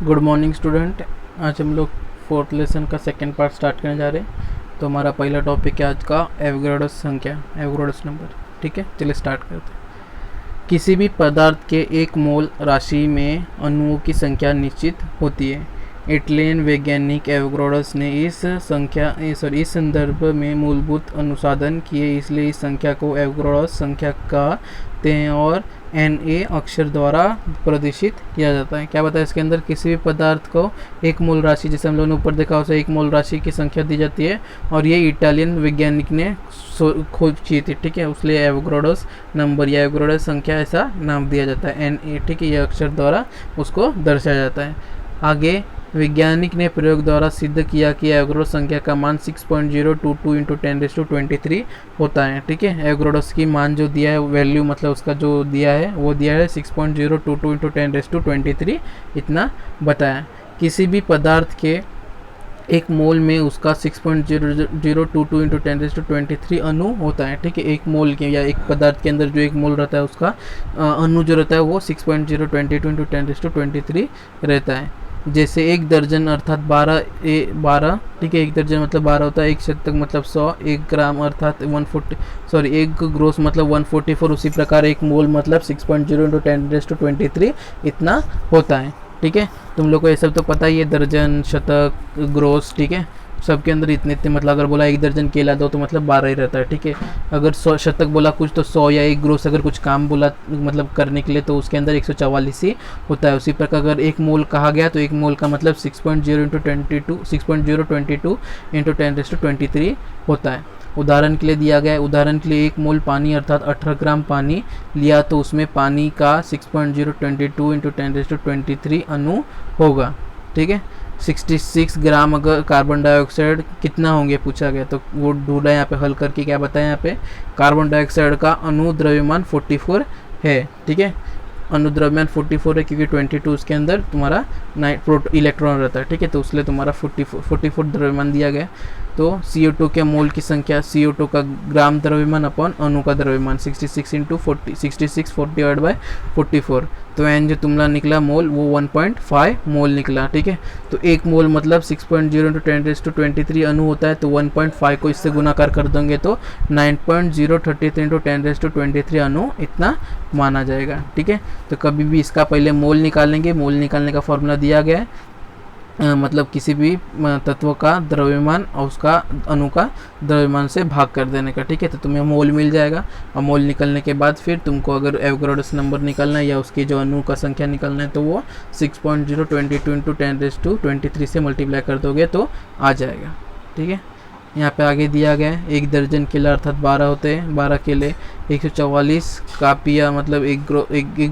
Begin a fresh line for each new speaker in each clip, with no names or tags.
Good morning student. आज हम लोग फोर्थ लेसन का सेकेंड पार्ट स्टार्ट करने जा रहे हैं। तो हमारा पहला टॉपिक है आज का एवोगाड्रो संख्या, एवोगाड्रो नंबर। ठीक है, चलिए स्टार्ट करते हैं। किसी भी पदार्थ के एक मोल राशि में अणुओं की संख्या निश्चित होती है। इटालियन वैज्ञानिक एवोगाड्रो ने इस संदर्भ में मूलभूत अनुसंधान किए, इसलिए इस संख्या को एवोगाड्रो संख्या कहते हैं और Na अक्षर द्वारा प्रदर्शित किया जाता है। क्या बताया इसके अंदर? किसी भी पदार्थ को एक मोल राशि, जैसे हम लोगों ने ऊपर देखा उसे एक मोल राशि की संख्या दी जाती है और ये इटालियन वैज्ञानिक ने खोज की थी। ठीक है, उसलिए एवोगाड्रो नंबर या एवोगाड्रो संख्या ऐसा नाम दिया जाता है Na। ठीक है, यह अक्षर द्वारा उसको दर्शाया जाता है। आगे वैज्ञानिक ने प्रयोग द्वारा सिद्ध किया कि एवोगाड्रो संख्या का मान 6.022 इंटू 10⁻23 होता है। ठीक है, एवोगाड्रो की मान जो दिया है, वैल्यू मतलब उसका जो दिया है वो दिया है 6.022 इंटू 10⁻23 इतना बताया। किसी भी पदार्थ के एक मोल में उसका 6.0022 इंटू 10⁻23 अणु होता है। ठीक है, एक मोल के या एक पदार्थ के अंदर जो एक मोल रहता है उसका अणु जो रहता है वो 6.022 इंटू 10⁻23 रहता है। जैसे एक दर्जन अर्थात 12। ठीक है, एक दर्जन मतलब 12 होता है, एक शतक मतलब 100, एक ग्राम अर्थात 140 एक ग्रोस मतलब 144। उसी प्रकार एक मोल मतलब 6.0 इंटू 10⁻23 इतना होता है। ठीक है, तुम लोग को ये सब तो पता ही है, दर्जन, शतक, ग्रोस। ठीक है, सबके अंदर इतने इतने मतलब अगर बोला एक दर्जन केला दो तो मतलब 12 ही रहता है। ठीक है, अगर 100 शतक बोला कुछ तो 100, या एक ग्रोस अगर कुछ काम बोला मतलब करने के लिए तो उसके अंदर 144 ही होता है। उसी प्रकार अगर एक मोल कहा गया तो एक मोल का मतलब 6.0 इंटू 6.022 इंटू 10⁻23 होता है। उदाहरण के लिए दिया गया है, उदाहरण के लिए एक मोल पानी अर्थात 18 ग्राम पानी लिया तो उसमें पानी का 6.022 इंटू 10⁻23 अणु होगा। ठीक है, 66 ग्राम अगर कार्बन डाइऑक्साइड कितना होंगे पूछा गया तो वो ढूंढा यहाँ पे, हल करके क्या बताया यहाँ पे, कार्बन डाइऑक्साइड का अणु द्रव्यमान 44 है। ठीक है, अणु द्रव्यमान 44 है क्योंकि 22 उसके अंदर तुम्हारा इलेक्ट्रॉन रहता है। ठीक है, तो उसलिए तुम्हारा 44 द्रव्यमान दिया गया। तो CO2 के मोल की संख्या, CO2 का ग्राम द्रव्यमान अपॉन अणु का द्रव्यमान 66 इंटू 44। तो एन जो तुम्हारा निकला मोल वो 1.5 मोल निकला। ठीक है, तो एक मोल मतलब 6.0 इंटू 10⁻23 अणु होता है, तो 1.5 को इससे गुणाकार कर देंगे तो 9.033 इंटू 10⁻23 अणु इतना माना जाएगा। ठीक है, तो कभी भी इसका पहले मोल निकालेंगे, मोल निकालने का फॉर्मूला दिया गया है, मतलब किसी भी तत्व का द्रव्यमान और उसका अणु का द्रव्यमान से भाग कर देने का। ठीक है, तो तुम्हें मोल मिल जाएगा और मोल निकलने के बाद फिर तुमको अगर एवोगाड्रो नंबर निकालना है या उसकी जो अणु का संख्या निकालना है तो वो 6.022 इंटू 10⁻23 से मल्टीप्लाई कर दोगे तो आ जाएगा। ठीक है, यहाँ पे आगे दिया गया है, एक दर्जन केला अर्थात 12 होते हैं, 12 केले 144 कापिया मतलब एक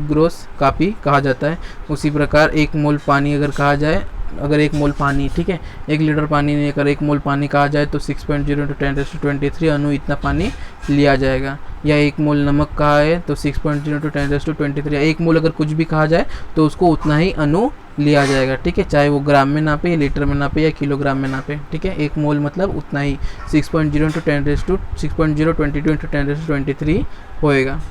ग्रोस कापी कहा जाता है। उसी प्रकार एक मोल पानी अगर कहा जाए, अगर एक मोल पानी, ठीक है, 1 लीटर पानी में अगर एक मोल पानी कहा जाए तो 6.0 इंटू 10⁻23 अणु इतना पानी लिया जाएगा। या एक मोल नमक कहा है तो 6.0 इंटू 10⁻23, एक मोल अगर कुछ भी कहा जाए तो उसको उतना ही अणु लिया जाएगा। ठीक है, चाहे वो ग्राम में नापे, लीटर में नापे या किलोग्राम में नापे। ठीक है, एक मोल मतलब उतना ही 6.0 इंटू 6.022 इंटू 10⁻23 होएगा।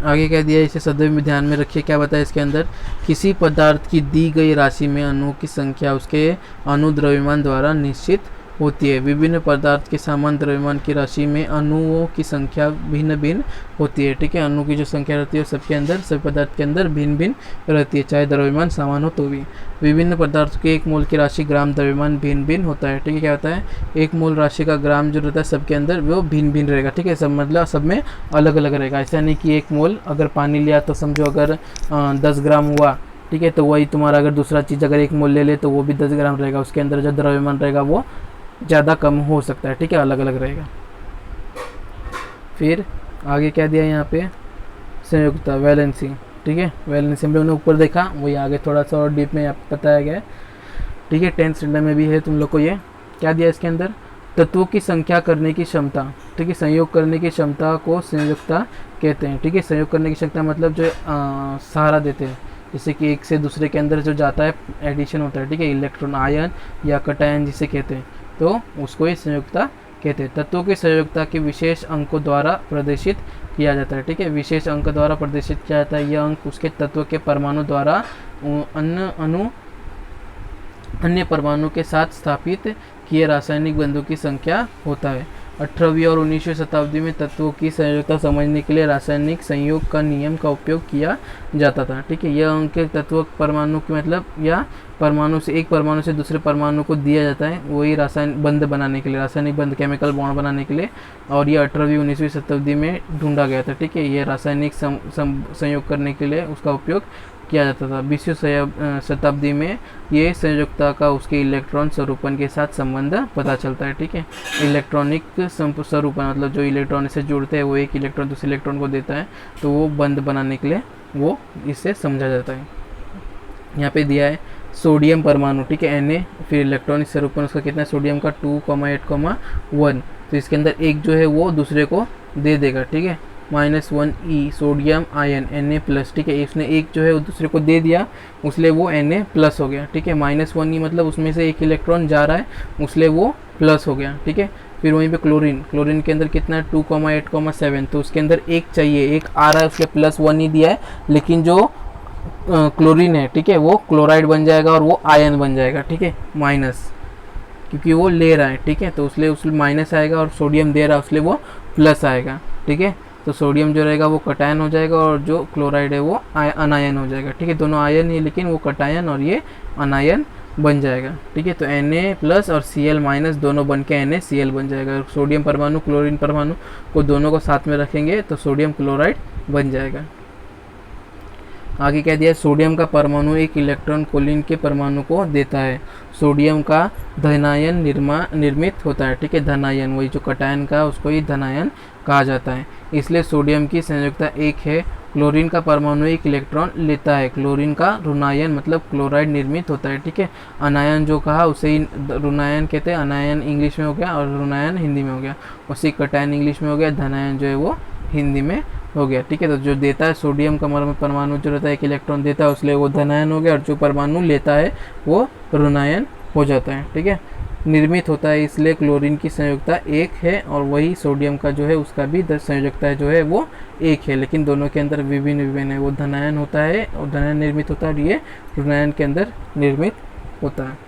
आगे क्या दिया है इसे सदैव में ध्यान में रखिए। क्या बताया इसके अंदर? किसी पदार्थ की दी गई राशि में अणुओं की संख्या उसके अणु द्रव्यमान द्वारा निश्चित होती है। विभिन्न पदार्थ के समान द्रव्यमान की राशि में अणुओं की संख्या भिन्न भिन्न होती है। ठीक है, अणु की जो संख्या रहती है सबके अंदर, सभी पदार्थ के अंदर भिन्न भिन्न रहती है, चाहे द्रव्यमान समान हो तो भी। विभिन्न पदार्थों के एक मोल की राशि ग्राम द्रव्यमान भिन्न भिन्न होता है। ठीक है, क्या होता है, एक मोल राशि का ग्राम जो रहता है सबके अंदर वो भिन्न भिन्न रहेगा। ठीक है, सब मतलब सब में अलग अलग रहेगा। ऐसा नहीं कि एक मोल अगर पानी लिया तो समझो अगर 10 ग्राम हुआ, ठीक है, तो वही तुम्हारा अगर दूसरा चीज़ अगर एक मोल ले ले तो वो भी 10 ग्राम रहेगा, उसके अंदर जो द्रव्यमान रहेगा वो ज़्यादा कम हो सकता है। ठीक है, अलग अलग रहेगा। फिर आगे क्या दिया यहाँ पे, संयुक्तता, वैलेंसी। ठीक है, वैलेंसी हम लोगों ने ऊपर देखा, वही आगे थोड़ा सा और डीप में यहाँ पे बताया गया है। ठीक है, 10th स्टैंडर्ड में भी है तुम लोग को। ये क्या दिया इसके अंदर, तत्वों की संख्या करने की क्षमता। ठीक है, संयोग करने की क्षमता को संयुक्तता कहते हैं। ठीक है, संयोग करने की क्षमता मतलब जो सहारा देते हैं, जैसे कि एक से दूसरे के अंदर जो जाता है एडिशन होता है। ठीक है, इलेक्ट्रॉन, आयन या कटायन जिसे कहते हैं, तो उसको ये संयुक्तता कहते हैं। तत्वों की संयोजकता के विशेष अंकों द्वारा प्रदर्शित किया जाता है। ठीक है, विशेष अंक द्वारा प्रदर्शित किया जाता है। यह अंक उसके तत्व के परमाणु द्वारा अन्य परमाणु के साथ स्थापित किए रासायनिक बंधों की संख्या होता है। 18वीं और 19वीं शताब्दी में तत्वों की संयोजकता समझने के लिए रासायनिक संयोग का नियम का उपयोग किया जाता था। ठीक है, यह अंक तत्व परमाणु के मतलब या परमाणु से एक परमाणु से दूसरे परमाणु को दिया जाता है, वही रासायनिक बंध बनाने के लिए, रासायनिक बंध केमिकल बॉन्ड बनाने के लिए। और ये 18वीं 19वीं शताब्दी में ढूंढा गया था। ठीक है, ये रासायनिक संयोग करने के लिए उसका उपयोग किया जाता था। 20वीं शताब्दी में ये संयोजकता का उसके इलेक्ट्रॉन स्वरूपन के साथ संबंध पता चलता है। ठीक है, इलेक्ट्रॉनिक स्वरूपन मतलब जो इलेक्ट्रॉन से जुड़ते हैं वो एक इलेक्ट्रॉन दूसरे इलेक्ट्रॉन को देता है, तो वो बंध बनाने के लिए वो इससे समझा जाता है। यहाँ पे दिया है सोडियम परमाणु। ठीक है, Na, फिर इलेक्ट्रॉनिक स्वरूपन उसका कितना है सोडियम का 2,8,1, तो इसके अंदर एक जो है वो दूसरे को दे देगा। ठीक है, -1e सोडियम आयन Na+। ठीक है, इसने एक जो है वो दूसरे को दे दिया, उसलिए वो Na+ हो गया। ठीक है, -1e मतलब उसमें से एक इलेक्ट्रॉन जा रहा है, उसलिए वो प्लस हो गया। ठीक है, फिर वहीं पे क्लोरीन के अंदर कितना है 2,8,7, तो उसके अंदर एक चाहिए, एक आ रहा है, उसके +1 ही दिया है, लेकिन जो क्लोरीन है, ठीक है, वो क्लोराइड बन जाएगा और वो आयन बन जाएगा। ठीक है, माइनस, क्योंकि वो ले रहा है। ठीक है, तो उसलिए उसमें माइनस आएगा, और सोडियम दे रहा है उसलिए वो प्लस आएगा। ठीक है, तो सोडियम जो रहेगा वो कटायन हो जाएगा, और जो क्लोराइड है वो अनायन हो जाएगा। ठीक है, दोनों आयन ही, लेकिन वो कटायन और ये अनायन बन जाएगा। ठीक है, तो Na+ और Cl- दोनों बन के NaCl बन जाएगा। सोडियम परमाणु क्लोरीन परमाणु को दोनों को साथ में रखेंगे तो सोडियम क्लोराइड बन जाएगा। आगे क्या दिया है, सोडियम का परमाणु एक इलेक्ट्रॉन कोलिन के परमाणु को देता है। सोडियम का धनायन निर्मित होता है। ठीक है, धनायन वही जो कटायन का, उसको ही धनायन कहा जाता है, इसलिए सोडियम की संयोजकता 1 है। क्लोरीन का परमाणु एक इलेक्ट्रॉन लेता है। क्लोरीन का ऋणायन मतलब क्लोराइड निर्मित होता है। ठीक है, अनायन जो कहा उसे ही ऋणायन कहते हैं। अनायन इंग्लिश में हो गया और ऋणायन हिंदी में हो गया, उसी कटायन इंग्लिश में हो गया, धनायन जो है वो हिंदी में हो गया। ठीक है, तो जो देता है सोडियम का परमाणु जो रहता है एक इलेक्ट्रॉन देता है, इसलिए वो धनायन हो गया, और जो परमाणु लेता है वो ऋणायन हो जाता है। ठीक है, निर्मित होता है, इसलिए क्लोरीन की संयोजकता 1 है, और वही सोडियम का जो है उसका भी संयोजकता जो है वो 1 है, लेकिन दोनों के अंदर विभिन्न है। वो धनायन होता है और धनायन निर्मित होता है, और ये ऋणायन के अंदर निर्मित होता है।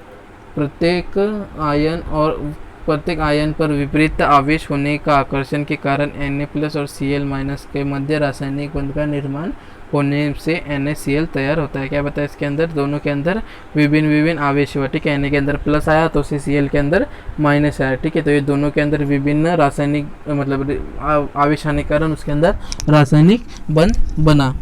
प्रत्येक आयन पर विपरीत आवेश होने का आकर्षण के कारण Na+ और Cl- के मध्य रासायनिक बंध का निर्माण होने से NaCl तैयार होता है। क्या बताया इसके अंदर, दोनों के अंदर विभिन्न आवेश हुआ। ठीक है, Na के अंदर प्लस आया तो Cl के अंदर माइनस आया। ठीक है, तो ये दोनों के अंदर विभिन्न रासायनिक मतलब आवेश आने के कारण उसके अंदर रासायनिक बंध बना।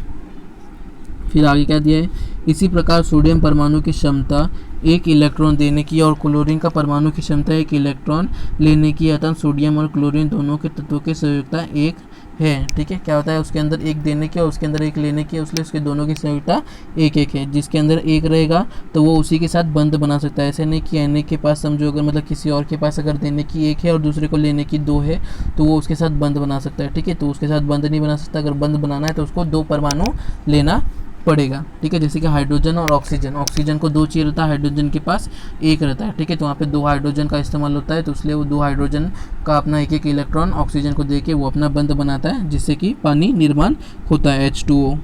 फिर आगे क्या दिया है, इसी प्रकार सोडियम परमाणु की क्षमता एक इलेक्ट्रॉन देने की और क्लोरीन का परमाणु की क्षमता एक इलेक्ट्रॉन लेने की, अतः सोडियम और क्लोरीन दोनों के तत्वों की संयोजकता 1 है। ठीक है, क्या होता है उसके अंदर एक देने की और उसके अंदर एक लेने की, इसलिए उसके दोनों की संयोजकता 1 है। जिसके अंदर एक रहेगा तो वो उसी के साथ बंध बना सकता है। ऐसे नहीं कि Na के पास समझो अगर मतलब किसी और के पास अगर देने की 1 है और दूसरे को लेने की 2 है तो वो उसके साथ बंध बना सकता है। ठीक है, तो उसके साथ बंध नहीं बना सकता, अगर बंध बनाना है तो उसको 2 परमाणु लेना पड़ेगा। ठीक है, जैसे कि हाइड्रोजन और ऑक्सीजन को 2 चाहिए रहता है, हाइड्रोजन के पास 1 रहता है। ठीक है, तो वहाँ पे 2 हाइड्रोजन का इस्तेमाल होता है, तो इसलिए वो 2 हाइड्रोजन का अपना एक इलेक्ट्रॉन ऑक्सीजन को देके वो अपना बंध बनाता है, जिससे कि पानी निर्माण होता है, H2O।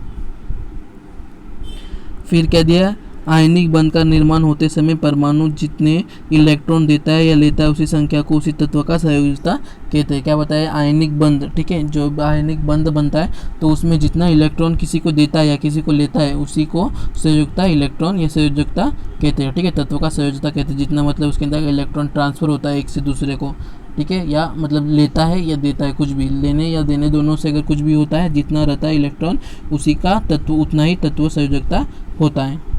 फिर क्या दिया, आयनिक बंध का निर्माण होते समय परमाणु जितने इलेक्ट्रॉन देता है या लेता है उसी संख्या को उसी तत्व का संयोजकता कहते हैं। क्या बताया, आयनिक बंध। ठीक है, जो आयनिक बंध बनता है तो उसमें जितना इलेक्ट्रॉन किसी को देता है या किसी को लेता है उसी को संयोजकता इलेक्ट्रॉन या संयोजकता कहते हैं। ठीक है, तत्व का संयोजकता कहते हैं, जितना मतलब उसके अंदर इलेक्ट्रॉन ट्रांसफर होता है एक से दूसरे को। ठीक है, या मतलब लेता है या देता है, कुछ भी लेने या देने दोनों से अगर कुछ भी होता है, जितना रहता है इलेक्ट्रॉन उसी का तत्व उतना ही तत्व संयोजकता होता है।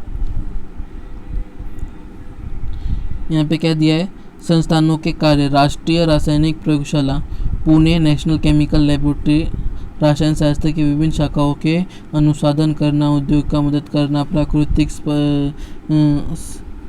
यहाँ पे क्या दिया है, संस्थानों के कार्य, राष्ट्रीय रासायनिक प्रयोगशाला पुणे, नेशनल केमिकल लेबोरेटरी रसायन शास्त्र की विभिन्न शाखाओं के अनुसंधान करना, उद्योग का मदद करना, प्राकृतिक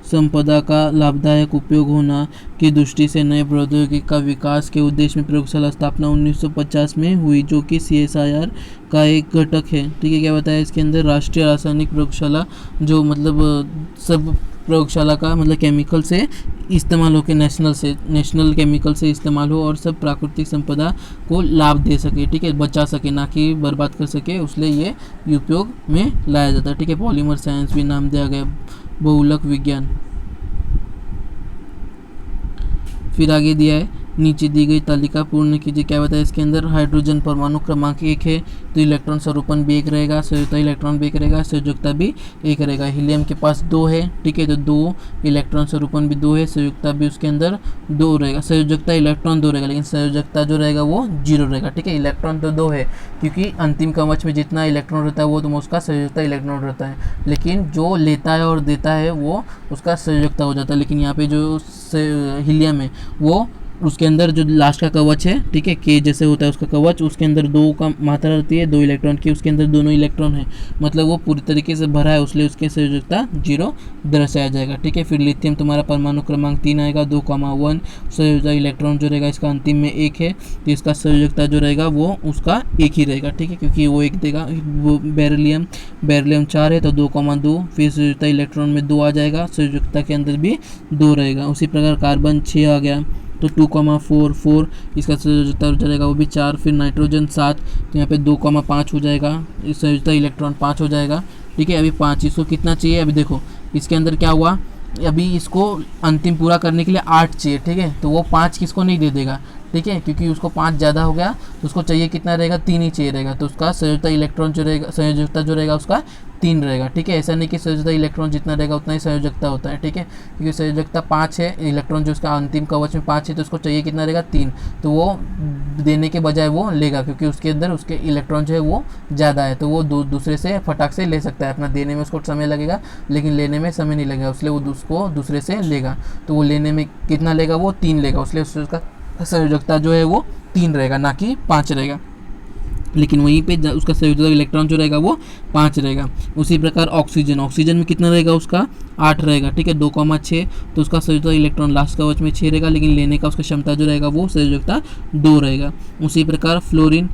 संपदा का लाभदायक उपयोग होना की दृष्टि से नए प्रौद्योगिकी का विकास के उद्देश्य में प्रयोगशाला स्थापना 1950 में हुई, जो कि CSIR का एक घटक है। ठीक है, क्या बताया इसके अंदर, राष्ट्रीय रासायनिक प्रयोगशाला जो मतलब सब प्रयोगशाला का मतलब केमिकल से इस्तेमाल हो के नेशनल केमिकल से इस्तेमाल हो और सब प्राकृतिक संपदा को लाभ दे सके, ठीक है, बचा सके, ना कि बर्बाद कर सके, उसलिए ये उपयोग में लाया जाता है, ठीक है। पॉलीमर साइंस भी नाम दिया गया, बहुलक विज्ञान। फिर आगे दिया है, नीचे दी गई तालिका पूर्ण कीजिए। क्या बताया इसके अंदर, हाइड्रोजन परमाणु क्रमांक 1 है तो इलेक्ट्रॉन स्वरूपन भी 1 रहेगा, संयोजकता इलेक्ट्रॉन भी 1 रहेगा, संयोजकता भी 1 रहेगा। हीलियम के पास 2 है, ठीक है, तो 2 इलेक्ट्रॉन स्वरूपन भी 2 है, संयोजकता भी उसके अंदर 2 रहेगा। संयोजकता इलेक्ट्रॉन 2 रहेगा, लेकिन संयोजकता जो रहेगा वो 0 रहेगा, ठीक है। इलेक्ट्रॉन तो 2 है क्योंकि अंतिम कवच में जितना इलेक्ट्रॉन रहता है वो तो उसका संयोजकता इलेक्ट्रॉन रहता है, लेकिन जो लेता है और देता है वो उसका संयोजकता हो जाता है। लेकिन यहाँ पे जो हीलियम है वो उसके अंदर जो लास्ट का कवच है, ठीक है, के जैसे होता है उसका कवच, उसके अंदर 2 का मात्रा रहती है, 2 इलेक्ट्रॉन की, उसके अंदर दोनों इलेक्ट्रॉन है, मतलब वो पूरी तरीके से भरा है, इसलिए उसकी संयोजकता 0 दर्शाया जाएगा, ठीक है। फिर लिथियम तुम्हारा परमाणु क्रमांक 3 आएगा, 2,1, संयोजकता इलेक्ट्रॉन जो रहेगा इसका अंतिम में 1 है, तो इसका संयोजकता जो रहेगा वो उसका 1 ही रहेगा, ठीक है, क्योंकि वो 1 देगा। वो बेरिलियम 4 है तो 2,2, फिर संयोजकता इलेक्ट्रॉन में 2 आ जाएगा, संयोजकता के अंदर भी 2 रहेगा। उसी प्रकार कार्बन 6 आ गया तो 2,4 इसका संयोजकता जो रहेगा वो भी 4। फिर नाइट्रोजन 7 तो यहाँ पे 2,5 हो जाएगा, इस संयोजकता इलेक्ट्रॉन 5 हो जाएगा, ठीक है। अभी 5 इसको कितना चाहिए, अभी देखो इसके अंदर क्या हुआ, अभी इसको अंतिम पूरा करने के लिए 8 चाहिए, ठीक है, तो वो 5 किसको नहीं दे देगा, ठीक है, क्योंकि उसको 5 ज़्यादा हो गया तो उसको चाहिए कितना रहेगा, 3 ही चाहिए रहेगा, तो उसका संयोजकता इलेक्ट्रॉन जो रहेगा, संयोजकता जो रहेगा उसका 3 रहेगा, ठीक है। ऐसा नहीं कि संयोजकता इलेक्ट्रॉन जितना रहेगा उतना ही संयोजकता होता है, ठीक है, क्योंकि संयोजकता 5 है, इलेक्ट्रॉन जो उसका अंतिम कवच में 5 है तो उसको चाहिए कितना रहेगा, 3, तो वो देने के बजाय वो लेगा क्योंकि उसके अंदर उसके इलेक्ट्रॉन जो है वो ज़्यादा है, तो वो दूसरे से फटाक से ले सकता है। अपना देने में उसको समय लगेगा लेकिन लेने में समय नहीं लगेगा, इसलिए वो उसको दूसरे से लेगा, तो वो लेने में कितना लेगा, वो 3 लेगा, इसलिए उसका संयोजकता जो है वो 3 रहेगा, ना कि 5 रहेगा। लेकिन वहीं पे उसका संयोजकता इलेक्ट्रॉन जो रहेगा वो 5 रहेगा। उसी प्रकार ऑक्सीजन में कितना रहेगा, उसका 8 रहेगा, ठीक है, 2,6 तो उसका संयोजकता इलेक्ट्रॉन लास्ट कवच में 6 रहेगा, लेकिन लेने का उसका क्षमता जो रहेगा वो संयोजकता 2 रहेगा। उसी प्रकार फ्लोरीन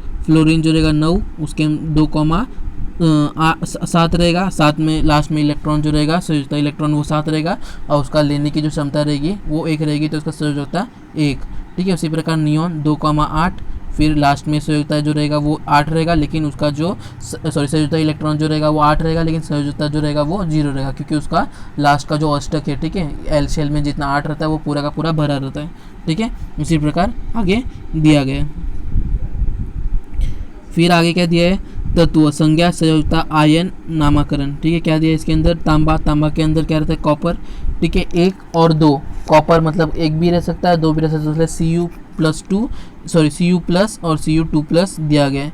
जो रहेगा 9, उसके 2,7 रहेगा, 7 में लास्ट में इलेक्ट्रॉन जो रहेगा संयोजकता इलेक्ट्रॉन वो 7 रहेगा, और उसका लेने की जो क्षमता रहेगी वो 1 रहेगी, तो उसका संयोजकता 1, ठीक है। उसी प्रकार नियॉन 2,8, फिर लास्ट में संयोजकता जो रहेगा वो 8 रहेगा, लेकिन उसका जो संयोजकता इलेक्ट्रॉन जो रहेगा वो 8 रहेगा, लेकिन संयोजकता जो रहेगा वो 0 रहेगा, क्योंकि उसका लास्ट का जो अष्टक है, ठीक है, एल शेल में जितना 8 रहता है वो पूरा का पूरा भरा रहता है, ठीक है। उसी प्रकार आगे दिया गया। फिर आगे क्या दिया है, तत्व, संज्ञा, संयोजकता, आयन, नामकरण, ठीक है। क्या दिया है इसके अंदर, तांबा के अंदर क्या रहता है, कॉपर, ठीक है, 1 और 2, कॉपर मतलब 1 भी रह सकता है, 2 भी रह सकता है, Cu+ और Cu2+ दिया गया है,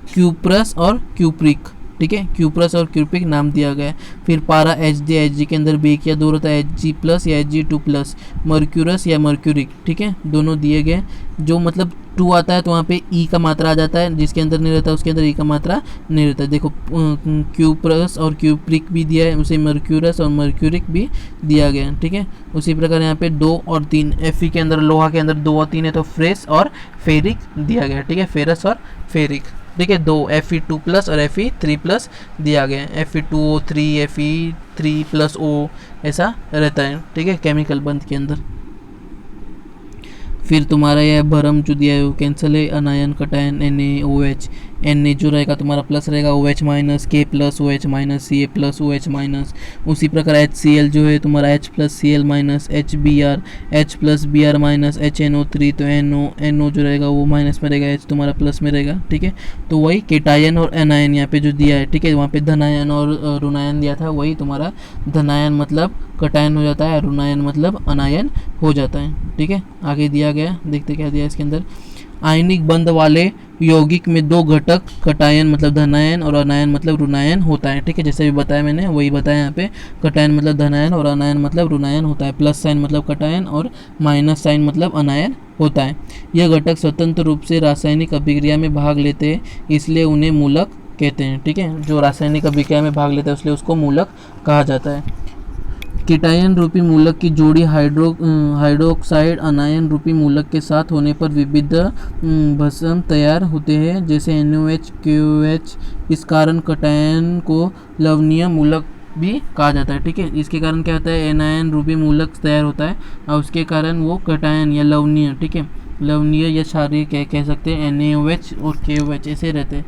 Q+ और क्यूप्रिक, ठीक है, Q+ और क्यूप्रिक नाम दिया गया है। फिर पारा Hg के अंदर भी 1 या 2 रहता है, Hg+ या Hg2+, मर्क्यूरस या मर्क्यूरिक, ठीक है, दोनों दिए गए। जो मतलब 2 आता है तो वहाँ पे E का मात्रा आ जाता है, जिसके अंदर नहीं रहता उसके अंदर E का मात्रा नहीं रहता है। देखो Q+ और क्यूप्रिक भी दिया है, उसे मर्क्यूरस और मर्क्यूरिक भी दिया गया है, ठीक है। उसी प्रकार यहाँ पे 2 और 3, Fe के अंदर लोहा के अंदर 2 और 3 है तो फ्रेस और फेरिक दिया गया है, ठीक है, फेरस और फेरिक, ठीक है। 2 Fe2+ और Fe3+ दिया गया है, Fe2O3 Fe3+O ऐसा रहता है, ठीक है, केमिकल बंद के अंदर। फिर तुम्हारा यह भरम जो दिया है वो कैंसिल है, अनायन कटायन NaOH, Na जो रहेगा तुम्हारा प्लस रहेगा, OH-, K+, OH-, Ca+, OH-। उसी प्रकार HCl जो है तुम्हारा H+Cl-, HBr, H+Br-, HNO3 तो NO जो रहेगा वो माइनस में रहेगा, H तुम्हारा प्लस में रहेगा, ठीक है। तो वही केटायन और एनायन यहाँ पे जो दिया है, ठीक है, वहाँ पे धनायन और ऋणायन दिया था, वही तुम्हारा धनायन मतलब कटायन हो जाता है, ऋणायन मतलब अनायन हो जाता है, ठीक है। आगे दिया गया, देखते क्या दिया इसके अंदर, आयनिक बंध वाले यौगिक में 2 घटक कटायन मतलब धनायन और अनायन मतलब ऋणायन होता है, ठीक है, जैसे भी बताया मैंने वही बताया यहाँ पे, कटायन मतलब धनायन और अनायन मतलब ऋणायन होता है, प्लस साइन मतलब कटायन और माइनस साइन मतलब अनायन होता है। यह घटक स्वतंत्र रूप से रासायनिक अभिक्रिया में भाग लेते हैं, इसलिए उन्हें मूलक कहते हैं, ठीक है, जो रासायनिक अभिक्रिया में भाग लेते हैं इसलिए उसको मूलक कहा जाता है। कीटायन रूपी मूलक की जोड़ी हाइड्रोक्साइड अनायन रूपी मूलक के साथ होने पर विविध भस्म तैयार होते हैं, जैसे NaOH, KOH। इस कारण कटायन को लवणीय मूलक भी कहा जाता है। ठीक है, इसके कारण क्या होता है, एनायन रूपी मूलक तैयार होता है और उसके कारण वो कटायन या लवणीय, ठीक है, लवणीय या क्षारीय कह सकते हैं, NaOH और KOH ऐसे रहते हैं।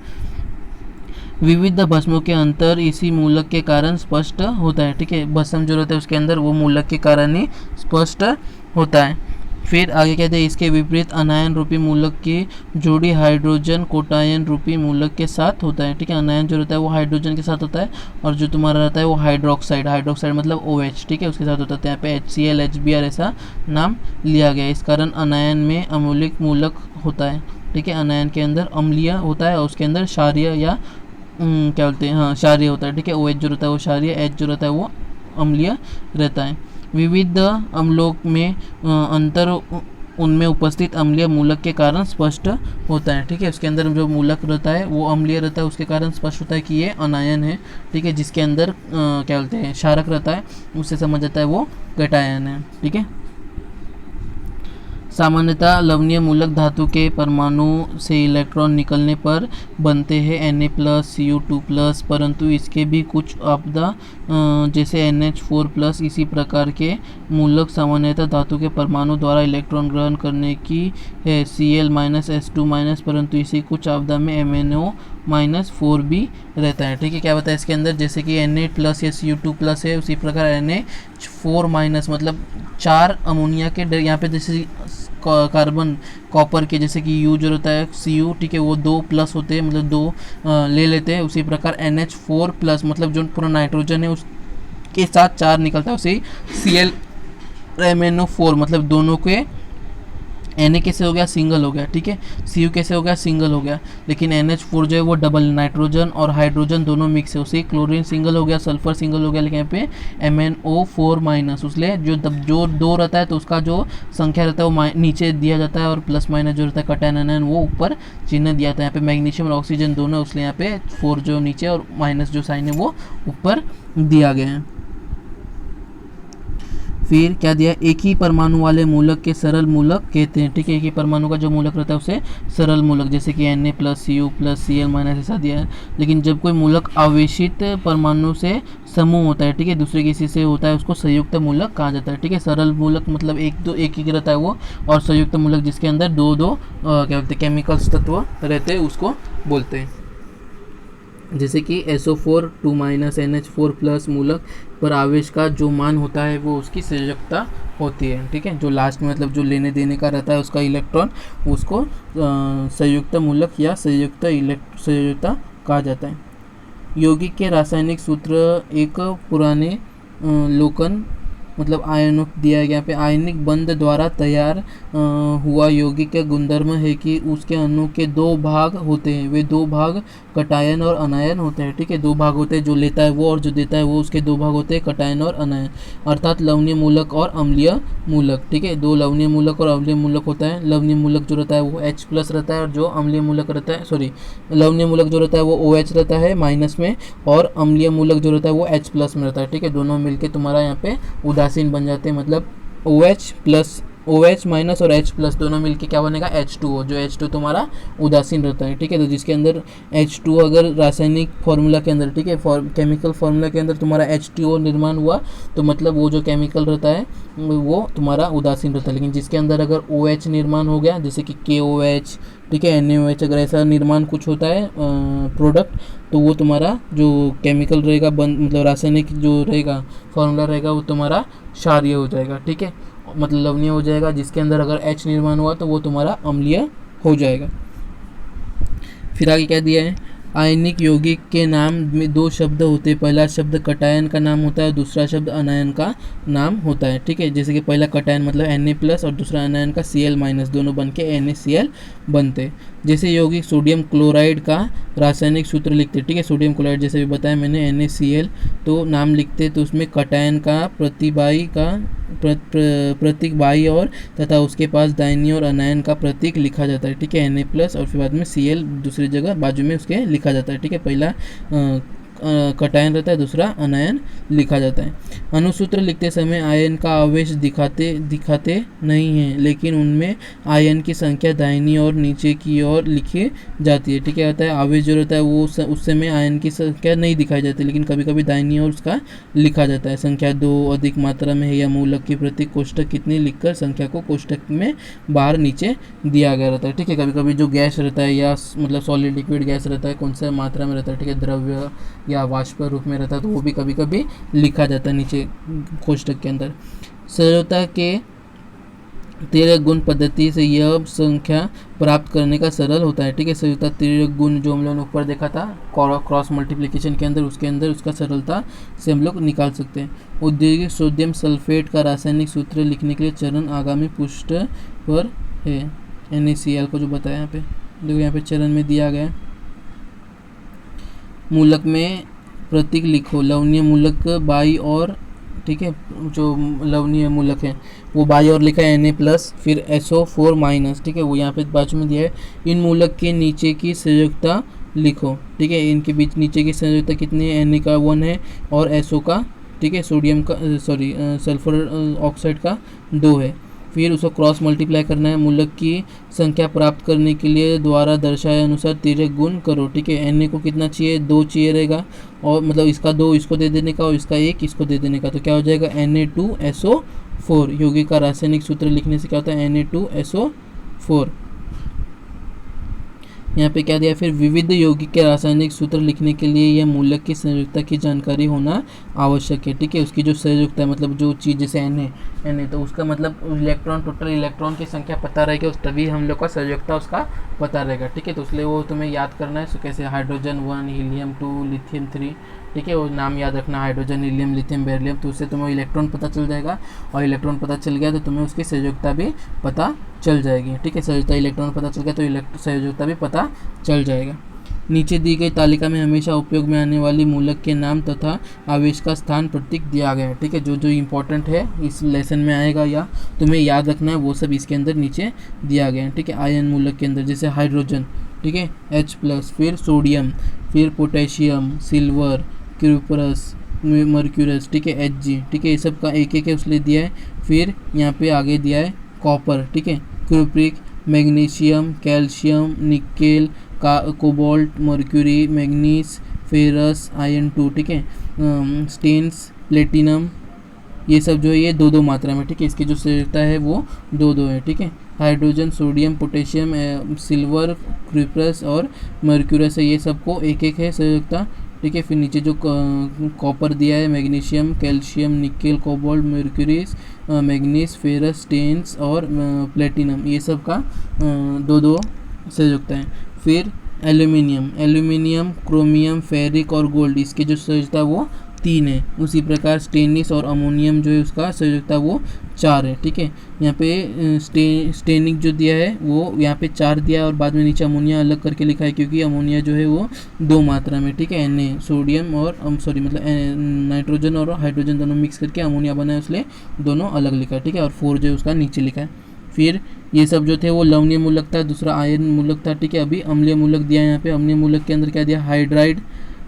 विविध भस्मों के अंतर इसी मूलक के कारण स्पष्ट होता है। ठीक है, भस्म जो रहता है उसके अंदर वो मूलक के कारण ही स्पष्ट होता है। फिर आगे कहते हैं इसके विपरीत अनायन रूपी मूलक की जोड़ी हाइड्रोजन कोटायन रूपी मूलक के साथ होता है। ठीक है, अनायन जो रहता है वो हाइड्रोजन के साथ होता है और जो तुम्हारा रहता है वो हाइड्रोक्साइड मतलब OH, ठीक है, उसके साथ होता है। यहाँ पे HCl HBr ऐसा नाम लिया गया। इस कारण अनायन में अम्लीय मूलक होता है। ठीक है, अनायन के अंदर अम्लीय होता है और उसके अंदर क्षारीय या क्या बोलते हैं, हाँ, क्षारीय होता है। ठीक है, OH जो रहता है वो क्षारीय, H जो रहता है वो अम्लीय रहता है। विविध अम्लों में अंतर उनमें उपस्थित अम्लीय मूलक के कारण स्पष्ट होता है। ठीक है, उसके अंदर जो मूलक रहता है वो अम्लीय रहता है, उसके कारण स्पष्ट होता है कि ये अनायन है। ठीक है, जिसके अंदर क्या बोलते हैं क्षारक रहता है, उससे समझ आता है वो कैटायन है। ठीक है, सामान्यतः लवणीय मूलक धातु के परमाणु से इलेक्ट्रॉन निकलने पर बनते हैं Na+, Cu2+, परंतु इसके भी कुछ आपदा जैसे NH4+, इसी प्रकार के मूलक सामान्यतः धातु के परमाणु द्वारा इलेक्ट्रॉन ग्रहण करने की है, Cl- H2-, परंतु इसी कुछ आपदा में MnO-4 भी रहता है। ठीक है, क्या बताया इसके अंदर, जैसे कि Na+ या Cu2+ है, उसी प्रकार NH4- मतलब 4 अमोनिया के यहाँ पे जैसे कार्बन कॉपर के, जैसे कि U जो रहता है Cu, ठीक है, वो 2+ होते हैं, मतलब 2 ले लेते हैं। उसी प्रकार NH4+ मतलब जो पूरा नाइट्रोजन है उसके साथ 4 निकलता है, उसे Cl MnO4 मतलब दोनों के Na कैसे हो गया, सिंगल हो गया। ठीक है, Cu कैसे हो गया, सिंगल हो गया, लेकिन NH4 जो है वो डबल, नाइट्रोजन और हाइड्रोजन दोनों मिक्स है, उसे क्लोरीन सिंगल हो गया, सल्फर सिंगल हो गया, लेकिन यहाँ पे MnO4- उसलिए जो 2 रहता है तो उसका जो संख्या रहता है वो नीचे दिया जाता है और प्लस माइनस जो रहता है कटायन आयन वो ऊपर चिन्ह दिया था। यहाँ पे मैग्नीशियम और ऑक्सीजन दोनों है, इसलिए यहाँ पे 4 जो नीचे और माइनस जो साइन है वो ऊपर दिया गया है। फिर क्या दिया, एक ही परमाणु वाले मूलक के सरल मूलक कहते हैं। ठीक है, एक ही परमाणु का जो मूलक रहता है उसे सरल मूलक, जैसे कि Na+, Cu+, Cl- ऐसा दिया है। लेकिन जब कोई मूलक आवेशित परमाणु से समूह होता है, ठीक है, दूसरे किसी से होता है, उसको संयुक्त मूलक कहा जाता है। ठीक है, सरल मूलक मतलब एक ही रहता है वो, और संयुक्त मूलक जिसके अंदर दो क्या बोलते हैं केमिकल्स तत्व रहते हैं उसको बोलते हैं। जैसे कि SO4 2- NH4+ मूलक पर आवेश का जो मान होता है वो उसकी संयोजकता होती है। ठीक है, जो लास्ट में मतलब जो लेने देने का रहता है उसका इलेक्ट्रॉन, उसको संयुक्त मूलक या संयोजकता कहा जाता है। यौगिक के रासायनिक सूत्र एक पुराने लोकन मतलब आयनों दिया गया पे आयनिक बंध द्वारा तैयार हुआ यौगिक का गुणधर्म है कि उसके अणु के 2 भाग होते हैं, वे 2 भाग कटायन और अनायन होते हैं। ठीक है, 2 भाग होते हैं, जो लेता है वो और जो देता है वो, उसके 2 भाग होते हैं कटायन और अनायन, अर्थात लवणीय मूलक और अम्लीय मूलक। ठीक है, 2 लवणीय मूलक और अम्लीय मूलक होता है। लवणीय मूलक जो रहता है वो H+ रहता है और जो अम्लीय मूलक रहता है लवणीय मूलक जो रहता है वो OH रहता है माइनस में, और अम्लीय मूलक जो रहता है वो H+ में रहता है। ठीक है, दोनों मिलके तुम्हारा यहाँ पे उदासीन बन जाते हैं, मतलब OH- और H+ दोनों मिलके क्या बनेगा, H2O, जो H2 तुम्हारा उदासीन रहता है। ठीक है, तो जिसके अंदर H2 अगर रासायनिक फार्मूला के अंदर, ठीक है, केमिकल फार्मूला के अंदर तुम्हारा H2O निर्माण हुआ तो मतलब वो जो केमिकल रहता है वो तुम्हारा उदासीन रहता है। लेकिन जिसके अंदर अगर OH निर्माण हो गया, जैसे कि KOH, ठीक है, NaOH, अगर ऐसा निर्माण कुछ होता है प्रोडक्ट, तो वो तुम्हारा जो केमिकल रहेगा मतलब रासायनिक जो रहेगा फार्मूला रहेगा वो तुम्हारा क्षारीय हो जाएगा। ठीक है, मतलब लवणीय हो जाएगा। जिसके अंदर अगर H निर्माण हुआ तो वो तुम्हारा अम्लीय हो जाएगा। फिर आगे क्या दिया है, आयनिक यौगिक के नाम में 2 शब्द होते हैं, पहला शब्द कटायन का नाम होता है, दूसरा शब्द अनायन का नाम होता है। ठीक है, जैसे कि पहला कटायन मतलब Na+ और दूसरा अनायन का Cl-, दोनों बन के NaCl बनते। जैसे यौगिक सोडियम क्लोराइड का रासायनिक सूत्र लिखते, ठीक है, सोडियम क्लोराइड जैसे भी बताया मैंने NaCl, तो नाम लिखते तो उसमें कटायन का प्रतीक बाई और तथा उसके पास दाहिनी और अनायन का प्रतीक लिखा जाता है। ठीक है, Na+ और फिर बाद में Cl दूसरी जगह बाजू में उसके लिखा जाता है। ठीक है, पहला कटायन रहता है, दूसरा अनायन लिखा जाता है। अनुसूत्र लिखते समय आयन का आवेश दिखाते नहीं हैं, लेकिन उनमें आयन की संख्या दाहिनी और नीचे की ओर लिखी जाती है। ठीक है, होता है आवेश जो रहता है वो उस समय आयन की संख्या नहीं दिखाई जाती, लेकिन कभी कभी दाहिनी ओर उसका लिखा जाता है। संख्या 2 अधिक मात्रा में है या मूलक की प्रतीक कोष्टक कितनी लिखकर संख्या को कोष्टक में बाहर नीचे दिया गया रहता है। ठीक है, कभी कभी जो गैस रहता है या मतलब सॉलिड लिक्विड गैस रहता है, कौन सा मात्रा में रहता है, ठीक है, द्रव्य या वाष्प रूप में रहता है, तो वो भी कभी कभी लिखा जाता है नीचे कोष्टक के अंदर। सरलता के तिर्यक गुण पद्धति से यह संख्या प्राप्त करने का सरल होता है। ठीक है, सरलता तिर्यक गुण जो हम लोगों ने ऊपर देखा था क्रॉस मल्टीप्लिकेशन के अंदर, उसके अंदर उसका सरलता से हम लोग निकाल सकते हैं। औद्योगिक सोडियम सल्फेट का रासायनिक सूत्र लिखने के लिए चरण आगामी पृष्ठ पर है। NaCl को जो बताया यहाँ पे, देखो यहाँ पे चरण में दिया गया है। मूलक में प्रतीक लिखो, लवणीय मूलक बाई और, ठीक है, जो लवणीय मूलक है वो बाई और लिखा है Na+, फिर SO4 माइनस, ठीक है, वो यहाँ पे बाजू में दिया है। इन मूलक के नीचे की संयोजकता लिखो। ठीक है, इनके बीच नीचे की संयोजकता कितनी है, Na का 1 है और SO का, ठीक है, सोडियम का सल्फर ऑक्साइड का 2 है। फिर उसको क्रॉस मल्टीप्लाई करना है। मूलक की संख्या प्राप्त करने के लिए द्वारा दर्शाए अनुसार तिर्यक गुण करो। ठीक है, Na को कितना चाहिए, 2 चाहिए रहेगा, और मतलब इसका 2 इसको दे देने का और इसका 1 इसको दे देने का, तो क्या हो जाएगा Na2SO4। यौगिक का रासायनिक सूत्र लिखने से क्या होता है, Na2SO4। यहाँ पे क्या दिया, फिर विविध यौगिक के रासायनिक सूत्र लिखने के लिए यह मूलक की संयोजकता की जानकारी होना आवश्यक है। ठीक है, उसकी जो संयोजकता है मतलब जो चीज़ जैसे Na तो उसका मतलब इलेक्ट्रॉन, टोटल इलेक्ट्रॉन की संख्या पता रहेगी, उस तभी हम लोग का संयोजकता उसका पता रहेगा। ठीक है, तो इसलिए वो तुम्हें याद करना है। सो कैसे हाइड्रोजन 1, हीलियम 2, लिथियम 3, ठीक है, वो नाम याद रखना, हाइड्रोजन, हीलियम, लिथियम, बेरिलियम, तो उससे तुम्हें इलेक्ट्रॉन पता चल जाएगा, और इलेक्ट्रॉन पता चल गया तो तुम्हें उसकी संयोजकता भी पता चल जाएगी। ठीक है, संयोजकता इलेक्ट्रॉन पता चल गया तो संयोजकता भी पता चल जाएगा। नीचे दी गई तालिका में हमेशा उपयोग में आने वाली मूलक के नाम तथा आवेश का स्थान प्रतीक दिया गया है। ठीक है, जो जो इम्पोर्टेंट है इस लेसन में आएगा या तुम्हें याद रखना है वो सब इसके अंदर नीचे दिया गया है। ठीक है, आयन मूलक के अंदर जैसे हाइड्रोजन, ठीक है, H+, फिर सोडियम, फिर पोटेशियम, सिल्वर, क्यूपरस, मर्क्यूरस, ठीक है, Hg, ठीक है, ये सब का एक एक है उसने दिया है। फिर यहाँ पे आगे दिया है कॉपर, ठीक है, cupric, magnesium, calcium, nickel, cobalt, mercury, manganese, ferrous, iron 2, ठीक है, स्टेन्स, प्लेटिनम, ये सब जो है ये 2-2 मात्रा में। ठीक है, इसकी जो संयोजकता है वो 2-2 है। ठीक है, hydrogen, sodium, potassium, silver, cuprous और मर्क्यूरस है, ये सबको एक एक है संयोजकता। ठीक है, फिर नीचे जो कॉपर दिया है, magnesium, calcium, nickel, cobalt, mercuric, manganese, ferrous, stannous और प्लेटिनम, ये सब का 2-2 संयोजकता है। फिर एल्यूमिनियम, क्रोमियम, फेरिक और गोल्ड, इसकी जो संयोजकता है वो 3 है। उसी प्रकार स्टेनिस और अमोनियम जो है उसका संयोजकता वो 4 है। ठीक है, यहाँ पे स्टेनिक जो दिया है वो यहाँ पे 4 दिया है और बाद में नीचे अमोनिया अलग करके लिखा है, क्योंकि अमोनिया जो है वो 2 मात्रा में, ठीक है, Na सोडियम और मतलब नाइट्रोजन और हाइड्रोजन दोनों मिक्स करके अमोनिया बना है, इसलिए दोनों अलग लिखा है। ठीक है, और 4 जो है उसका नीचे लिखा है। फिर ये सब जो थे वो लवणीय मूलक था, दूसरा आयन मूलक था। ठीक है, अभी अम्लीय मूलक दिया है यहाँ पे। अम्लीय मूलक के अंदर क्या दिया, हाइड्राइड।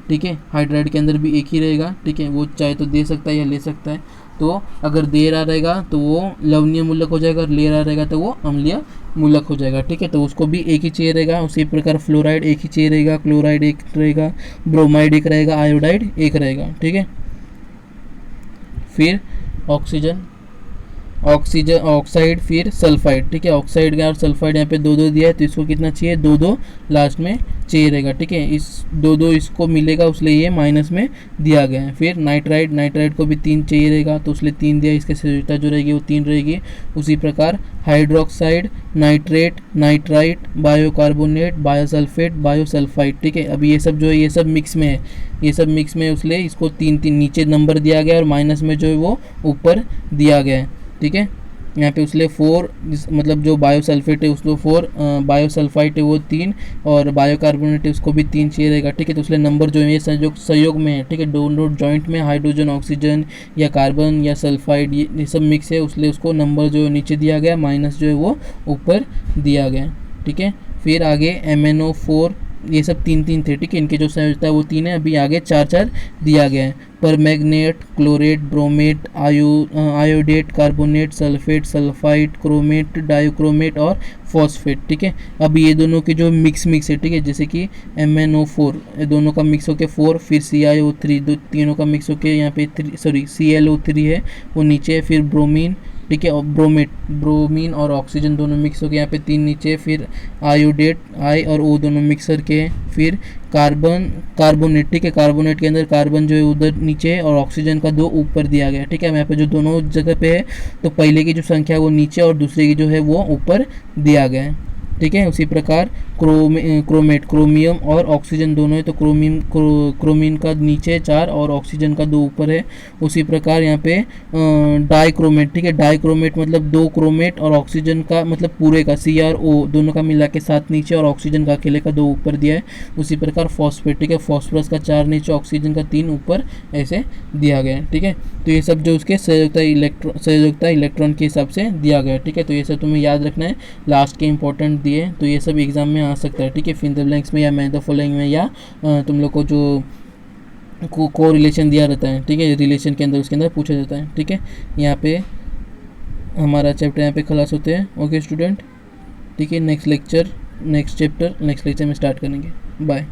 ठीक है, हाइड्राइड के अंदर भी एक ही रहेगा। ठीक है, वो चाहे तो दे सकता है या ले सकता है, तो अगर दे रहा रहेगा तो वो लवणीय मूलक हो जाएगा, और ले रहा रहेगा तो वो अम्लीय मूलक हो जाएगा। ठीक है, तो उसको भी एक ही चाहिए रहेगा। उसी प्रकार फ्लोराइड एक ही चाहिए रहेगा, क्लोराइड एक रहेगा, ब्रोमाइड एक रहेगा, आयोडाइड एक रहेगा। ठीक है, फिर ऑक्साइड, फिर सल्फाइड। ठीक है, ऑक्साइड का और सल्फाइड यहाँ पे 2-2 दिया है, तो इसको कितना चाहिए, 2-2 लास्ट में चाहिए रहेगा। ठीक है, इस 2-2 इसको मिलेगा उसलिए ये माइनस में दिया गया है। फिर नाइट्राइड को भी 3 चाहिए रहेगा, तो उसलिए 3 दिया, इसकी संयोजकता जो रहेगी वो 3 रहेगी। उसी प्रकार हाइड्रोक्साइड, नाइट्रेट, नाइट्राइट, बायोकार्बोनेट, बायोसल्फेट, बायोसल्फाइड। ठीक है, अब ये सब जो है ये सब मिक्स में है, ये सब मिक्स में, इसलिए इसको 3-3 नीचे नंबर दिया गया और माइनस में जो है वो ऊपर दिया गया है। ठीक है, यहाँ पे उसलिए 4 मतलब जो बायोसल्फेट है उसको 4, बायोसल्फाइट है वो 3 और बायोकार्बोनेट है उसको भी 3 चाहिए रहेगा। ठीक है, तो उसलिए नंबर जो है ये संयोग में है। ठीक है, दोनों जॉइंट में हाइड्रोजन, ऑक्सीजन या कार्बन या सल्फाइड ये सब मिक्स है, उसलिए उसको नंबर जो है नीचे दिया गया, माइनस जो है वो ऊपर दिया गया। ठीक है, फिर आगे MnO4 ये सब 3 थे, ठीक है, इनके जो संयोजकता है वो 3 है, अभी आगे 4 दिया गया है। Permanganate, chlorate, bromate, iodate, carbonate, sulphate, sulphide, chromate, dichromate और फॉस्फेट, ठीक है। अब ये दोनों के जो मिक्स है, ठीक है, जैसे कि MnO4 दोनों का मिक्स होकर 4, फिर CiO3 तीनों का मिक्स होकर यहाँ पे ClO3 है वो नीचे है, फिर ब्रोमीन, ठीक है, और ब्रोमीन और ऑक्सीजन दोनों मिक्स होकर यहाँ पे 3 नीचे, फिर आयोडेट I और O दोनों मिक्सर के हैं, फिर कार्बोनेट, ठीक है, कार्बोनेट के अंदर कार्बन जो है उधर नीचे है और ऑक्सीजन का 2 ऊपर दिया गया है, ठीक है। यहाँ पे जो दोनों जगह पे है तो पहले की जो संख्या है वो नीचे और दूसरे की जो है वो ऊपर दिया गया है, ठीक है। उसी प्रकार क्रोमेट, क्रोमियम और ऑक्सीजन दोनों है तो क्रोमीन का नीचे 4 और ऑक्सीजन का 2 ऊपर है। उसी प्रकार यहाँ पे डाइक्रोमेट, ठीक है, डाइक्रोमेट मतलब 2 क्रोमेट और ऑक्सीजन का मतलब पूरे का CrO दोनों का मिला के 7 नीचे और ऑक्सीजन का अकेले का 2 ऊपर दिया है। उसी प्रकार फॉस्फेट, ठीक है, फॉस्फोरस का 4 नीचे, ऑक्सीजन का 3 ऊपर, ऐसे दिया गया है, ठीक है। तो ये सब जो उसके संयोजकता इलेक्ट्रॉन के हिसाब से दिया गया है, ठीक है। तो ये सब तुम्हें याद रखना है, लास्ट के इंपॉर्टेंट दिए तो ये सब एग्जाम में आ सकता है, ठीक है, फिल द ब्लैंक्स में या मैच द फॉलोइंग में, या तुम लोग को जो को रिलेशन दिया रहता है, ठीक है, रिलेशन के अंदर उसके अंदर पूछा जाता है, ठीक है। यहाँ पे हमारा चैप्टर यहाँ पे खलास होते हैं। ओके स्टूडेंट, ठीक है, नेक्स्ट लेक्चर में स्टार्ट करेंगे। बाय।